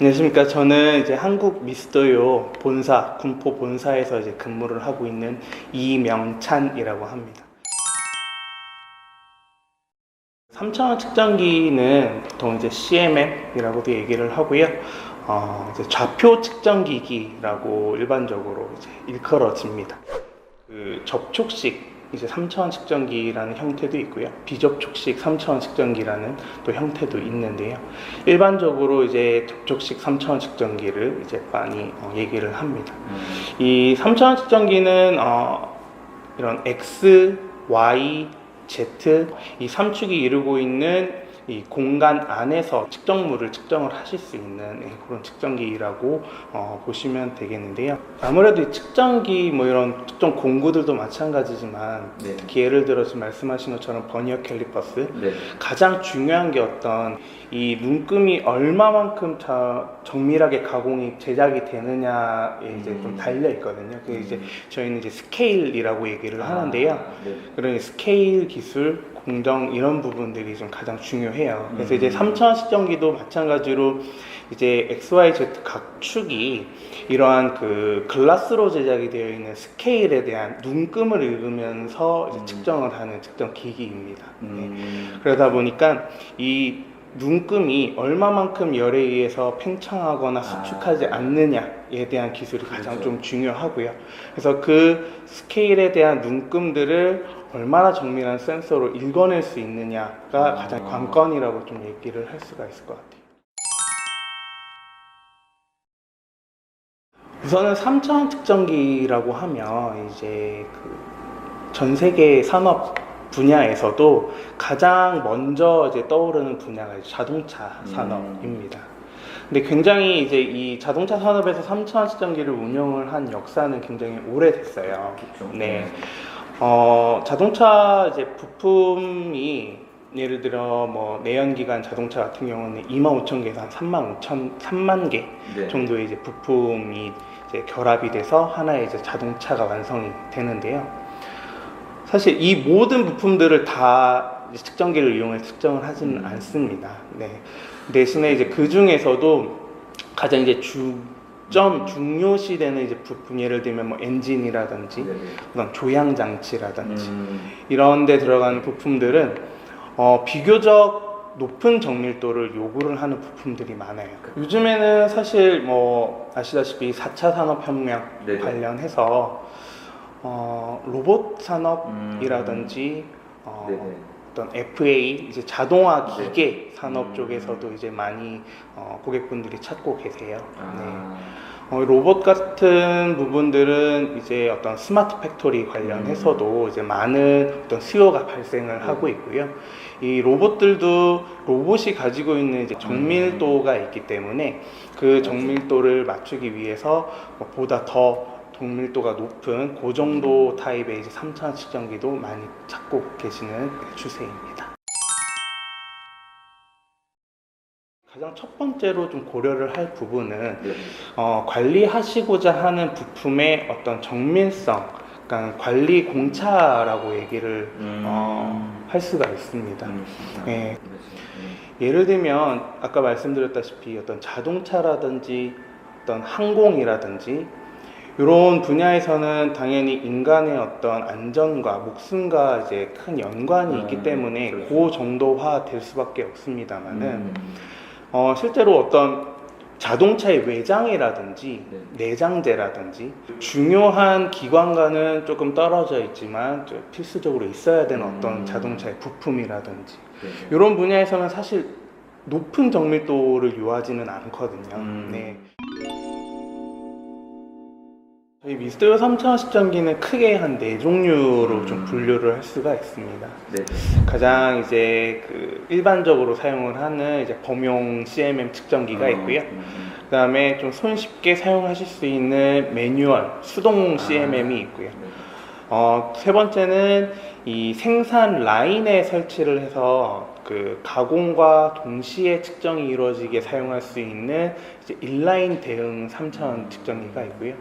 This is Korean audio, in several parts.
안녕하십니까. 저는 이제 한국 미스터요 본사, 군포 본사에서 이제 근무를 하고 있는 이명찬이라고 합니다. 3차원 측정기는 보통 이제 CMM이라고도 얘기를 하고요. 이제 좌표 측정기기라고 일반적으로 이제 일컬어집니다. 그 접촉식 이제 3차원 측정기라는 형태도 있고요. 비접촉식 3차원 측정기라는 또 형태도 있는데요. 일반적으로 이제 접촉식 3차원 측정기를 이제 많이 얘기를 합니다. 이 3차원 측정기는 이런 X, Y, Z 이 3축이 이루고 있는 이 공간 안에서 측정물을 측정을 하실 수 있는 그런 측정기라고 보시면 되겠는데요. 아무래도 이 측정기 뭐 이런 특정 공구들도 마찬가지지만 네. 특히 예를 들어서 말씀하신 것처럼 버니어 캘리퍼스 네. 가장 중요한 게 어떤 이 눈금이 얼마만큼 정밀하게 가공이 제작이 되느냐에 이제 좀 달려 있거든요. 그게 이제 저희는 이제 스케일이라고 얘기를 하는데요. 네. 그런 스케일 기술, 공정 이런 부분들이 좀 가장 중요해요. 그래서 이제 3차원 측정기도 마찬가지로 이제 XYZ 각 축이 이러한 그 글라스로 제작이 되어 있는 스케일에 대한 눈금을 읽으면서 이제 측정을 하는 측정 기기입니다. 네. 그러다 보니까 이 눈금이 얼마만큼 열에 의해서 팽창하거나 수축하지 않느냐에 대한 기술이 가장 그렇죠. 좀 중요하고요. 그래서 그 스케일에 대한 눈금들을 얼마나 정밀한 센서로 읽어낼 수 있느냐가 가장 관건이라고 좀 얘기를 할 수가 있을 것 같아요. 우선은 3차원 측정기라고 하면 이제 그 전 세계 산업 분야에서도 가장 먼저 이제 떠오르는 분야가 이제 자동차 산업입니다. 근데 굉장히 이제 이 자동차 산업에서 3차원 측정기를 운영을 한 역사는 굉장히 오래됐어요. 그렇죠. 네. 자동차 이제 부품이 예를 들어 뭐 내연기관 자동차 같은 경우는 25,000개에서 한 3만 개 네. 정도의 이제 부품이 이제 결합이 돼서 하나의 이제 자동차가 완성이 되는데요. 사실 이 모든 부품들을 다 이제 측정기를 이용해서 측정을 하지는 않습니다. 네. 대신에 이제 그 중에서도 가장 이제 중요시되는 이제 부품, 예를 들면 뭐 엔진이라든지 네. 그다음 조향 장치라든지 이런 데 들어가는 부품들은 비교적 높은 정밀도를 요구를 하는 부품들이 많아요. 요즘에는 사실 뭐 아시다시피 4차 산업혁명 네네. 관련해서 로봇 산업이라든지 네네. 어떤 FA 이제 자동화 기계 네. 산업 쪽에서도 이제 많이 고객분들이 찾고 계세요. 아. 로봇 같은 부분들은 이제 어떤 스마트 팩토리 관련해서도 이제 많은 어떤 수요가 발생을 하고 있고요. 이 로봇들도 로봇이 가지고 있는 이제 정밀도가 있기 때문에 그 정밀도를 맞추기 위해서 보다 더 정밀도가 높은 그 정도 타입의 이제 3차원 측정기도 많이 찾고 계시는 추세입니다. 가장 첫 번째로 좀 고려를 할 부분은 네. 관리하시고자 하는 부품의 어떤 정밀성, 그러니까 관리 공차라고 얘기를 할 수가 있습니다. 네. 예를 들면 아까 말씀드렸다시피 어떤 자동차라든지 어떤 항공이라든지 이런 분야에서는 당연히 인간의 어떤 안전과 목숨과 이제 큰 연관이 있기 때문에 그렇죠. 그 정도화 될 수밖에 없습니다만은 실제로 어떤 자동차의 외장이라든지 내장재라든지 중요한 기관과는 조금 떨어져 있지만 필수적으로 있어야 되는 어떤 자동차의 부품이라든지 이런 분야에서는 사실 높은 정밀도를 요하지는 않거든요. 네. 저희 미스터요 3차원 측정기는 크게 한 4종류로 좀 분류를 할 수가 있습니다. 네. 가장 이제 그 일반적으로 사용을 하는 이제 범용 CMM 측정기가 있고요. 그 다음에 좀 손쉽게 사용하실 수 있는 매뉴얼 수동 CMM이 있고요. 세 번째는 이 생산 라인에 설치를 해서 그 가공과 동시에 측정이 이루어지게 사용할 수 있는 이제 인라인 대응 3차원 측정기가 있고요.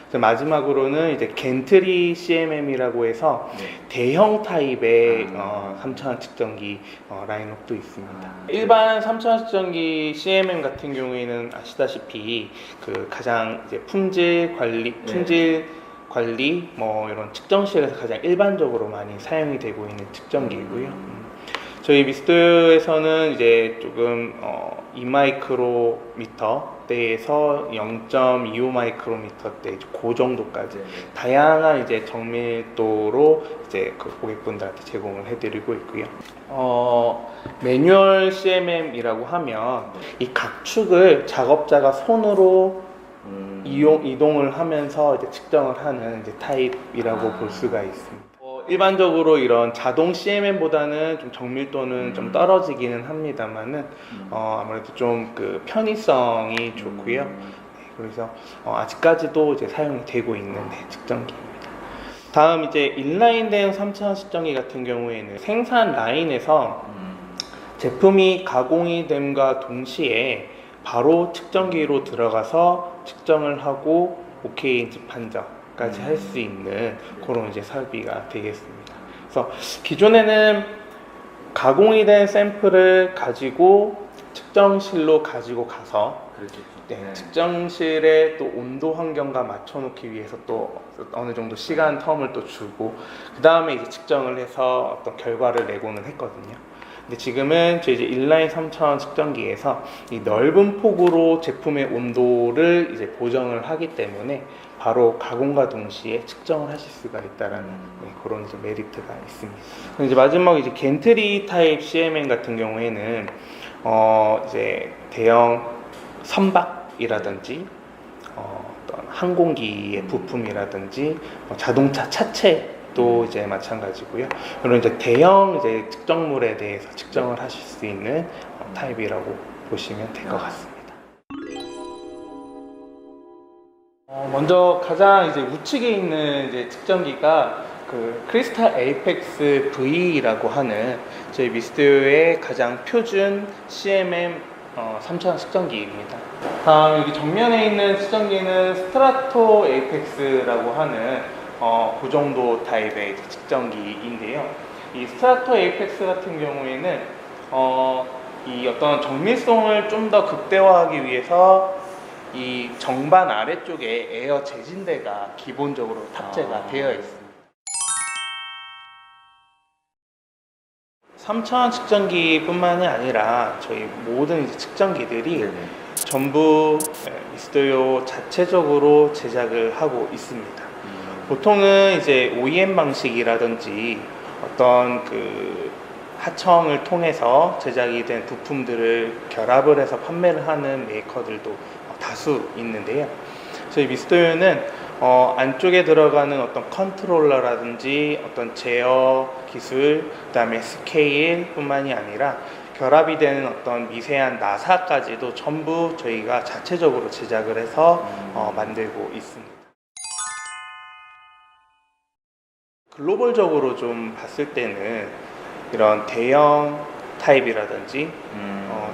그래서 마지막으로는 이제 겐트리 CMM이라고 해서 네. 대형 타입의 아. 3차원 측정기 라인업도 있습니다. 일반 3차원 측정기 CMM 같은 경우에는 아시다시피 그 가장 이제 품질 관리 뭐 이런 측정실에서 가장 일반적으로 많이 사용이 되고 있는 측정기이고요. 저희 미스트에서는 이제 조금 2마이크로미터대에서 0.25 마이크로미터대 그 정도까지 다양한 이제 정밀도로 이제 그 고객분들한테 제공을 해드리고 있고요. 매뉴얼 CMM이라고 하면 이 각축을 작업자가 손으로 이동을 하면서 이제 측정을 하는 이제 타입이라고 볼 수가 있습니다. 일반적으로 이런 자동 CMM보다는 좀 정밀도는 좀 떨어지기는 합니다만은 아무래도 좀 그 편의성이 좋고요. 네, 그래서 아직까지도 이제 사용이 되고 있는 측정기입니다. 다음 이제 인라인된 3차원 측정기 같은 경우에는 생산 라인에서 제품이 가공이 됨과 동시에 바로 측정기로 들어가서 측정을 하고 오케이인지 판정까지 할 수 있는 그런 이제 설비가 되겠습니다. 그래서 기존에는 가공이 된 샘플을 가지고 측정실로 가지고 가서 측정실의 또 온도 환경과 맞춰놓기 위해서 또 어느 정도 시간 텀을 또 주고 그 다음에 이제 측정을 해서 어떤 결과를 내고는 했거든요. 근데 지금은 저희 이제 인라인 3차원 측정기에서 이 넓은 폭으로 제품의 온도를 이제 보정을 하기 때문에 바로 가공과 동시에 측정을 하실 수가 있다라는 그런 이제 메리트가 있습니다. 이제 마지막 이제 겐트리 타입 CMM 같은 경우에는 이제 대형 선박이라든지 어떤 항공기의 부품이라든지 자동차 차체도 이제 마찬가지고요. 그런 이제 대형 이제 측정물에 대해서 측정을 하실 수 있는 타입이라고 보시면 될 것 같습니다. 먼저 가장 이제 우측에 있는 이제 측정기가 그 크리스탈 에이펙스 V라고 하는 저희 미스트의 가장 표준 CMM 3차원 측정기입니다. 다음 여기 정면에 있는 측정기는 스트라토 에이펙스라고 하는 고정도 타입의 이제 측정기인데요. 이 스트라토 에이펙스 같은 경우에는 이 어떤 정밀성을 좀 더 극대화하기 위해서 이 정반 아래쪽에 에어 제진대가 기본적으로 탑재가 되어 있습니다. 3차원 측정기 뿐만이 아니라 저희 모든 이제 측정기들이 전부 미스터요 자체적으로 제작을 하고 있습니다. 보통은 이제 OEM 방식이라든지 어떤 그 하청을 통해서 제작이 된 부품들을 결합을 해서 판매를 하는 메이커들도 다수 있는데요. 저희 미스터요는 안쪽에 들어가는 어떤 컨트롤러라든지 어떤 제어 기술, 그 다음에 스케일 뿐만이 아니라 결합이 되는 어떤 미세한 나사까지도 전부 저희가 자체적으로 제작을 해서 만들고 있습니다. 글로벌적으로 좀 봤을 때는 이런 대형 타입이라든지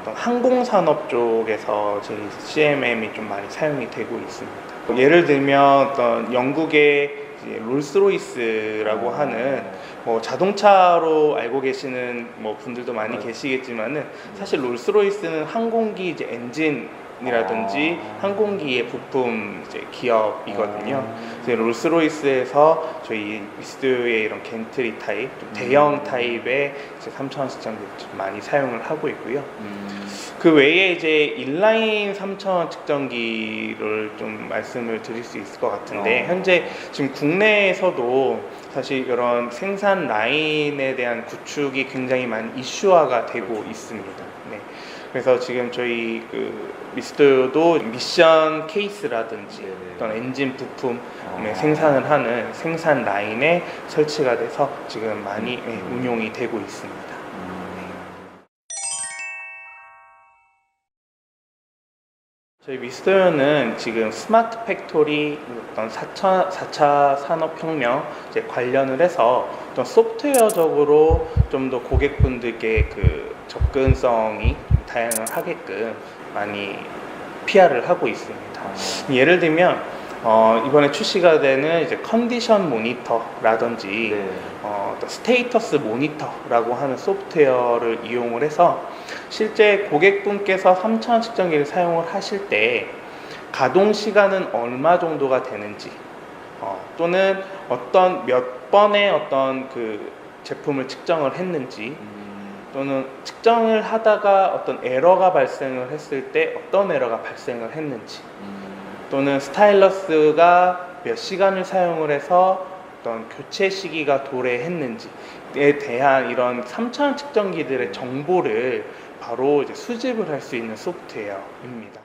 어떤 항공산업 쪽에서 저희 CMM이 좀 많이 사용이 되고 있습니다. 예를 들면 어떤 영국의 롤스로이스라고 하는 뭐 자동차로 알고 계시는 뭐 분들도 많이 계시겠지만은 사실 롤스로이스는 항공기 이제 엔진이라든지 항공기의 부품 이제 기업이거든요. 그래서 롤스로이스에서 저희 미스트의 이런 겐트리 타입, 좀 대형 타입의 3차원 측정기를 좀 많이 사용을 하고 있고요. 그 외에 이제 인라인 3차원 측정기를 좀 말씀을 드릴 수 있을 것 같은데 현재 지금 국내에서도 사실 이런 생산 라인에 대한 구축이 굉장히 많이 이슈화가 되고 있습니다. 네. 그래서 지금 저희 그 미스터도 미션 케이스라든지 어떤 엔진 부품 생산을 하는 생산 라인에 설치가 돼서 지금 많이 운용이 되고 있습니다. 저희 미스터요는 지금 스마트 팩토리 어떤 4차 산업혁명 이제 관련을 해서 어떤 소프트웨어적으로 좀 더 고객분들께 그 접근성이 다양하게끔 많이 PR을 하고 있습니다. 예를 들면 이번에 출시가 되는 이제 컨디션 모니터라든지 네. 또 스테이터스 모니터라고 하는 소프트웨어를 이용을 해서 실제 고객분께서 3차원 측정기를 사용을 하실 때 가동 시간은 얼마 정도가 되는지 또는 어떤 몇 번의 어떤 그 제품을 측정을 했는지 또는 측정을 하다가 어떤 에러가 발생을 했을 때 어떤 에러가 발생을 했는지 또는 스타일러스가 몇 시간을 사용을 해서 어떤 교체 시기가 도래했는지에 대한 이런 3차원 측정기들의 정보를 바로 이제 수집을 할 수 있는 소프트웨어입니다.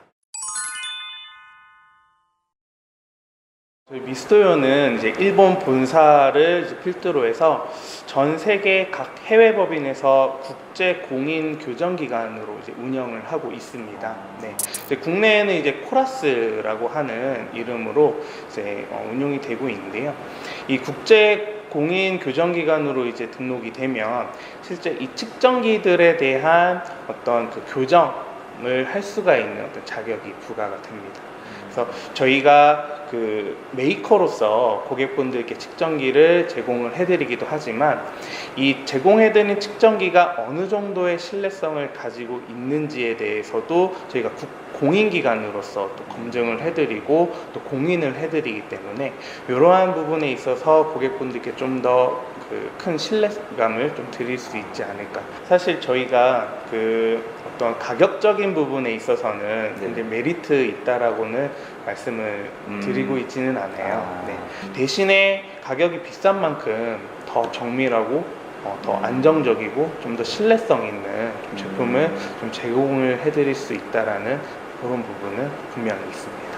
저희 미스토요는 이제 일본 본사를 이제 필두로 해서 전 세계 각 해외 법인에서 국제 공인 교정 기관으로 이제 운영을 하고 있습니다. 네. 이제 국내에는 이제 코라스라고 하는 이름으로 이제 운용이 되고 있는데요. 이 국제 공인 교정 기관으로 이제 등록이 되면 실제 이 측정기들에 대한 어떤 그 교정을 할 수가 있는 어떤 자격이 부과가 됩니다. 그래서 저희가 그 메이커로서 고객분들께 측정기를 제공을 해드리기도 하지만 이 제공해드린 측정기가 어느 정도의 신뢰성을 가지고 있는지에 대해서도 저희가 공인기관으로서 또 검증을 해드리고 또 공인을 해드리기 때문에 이러한 부분에 있어서 고객분들께 좀 더 그 큰 신뢰감을 좀 드릴 수 있지 않을까. 사실 저희가 그 어떤 가격적인 부분에 있어서는 네. 이제 메리트 있다라고는 말씀을 드리고 있지는 않아요. 네. 대신에 가격이 비싼 만큼 더 정밀하고 더 안정적이고 좀 더 신뢰성 있는 좀 제품을 좀 제공을 해드릴 수 있다라는 그런 부분은 분명히 있습니다.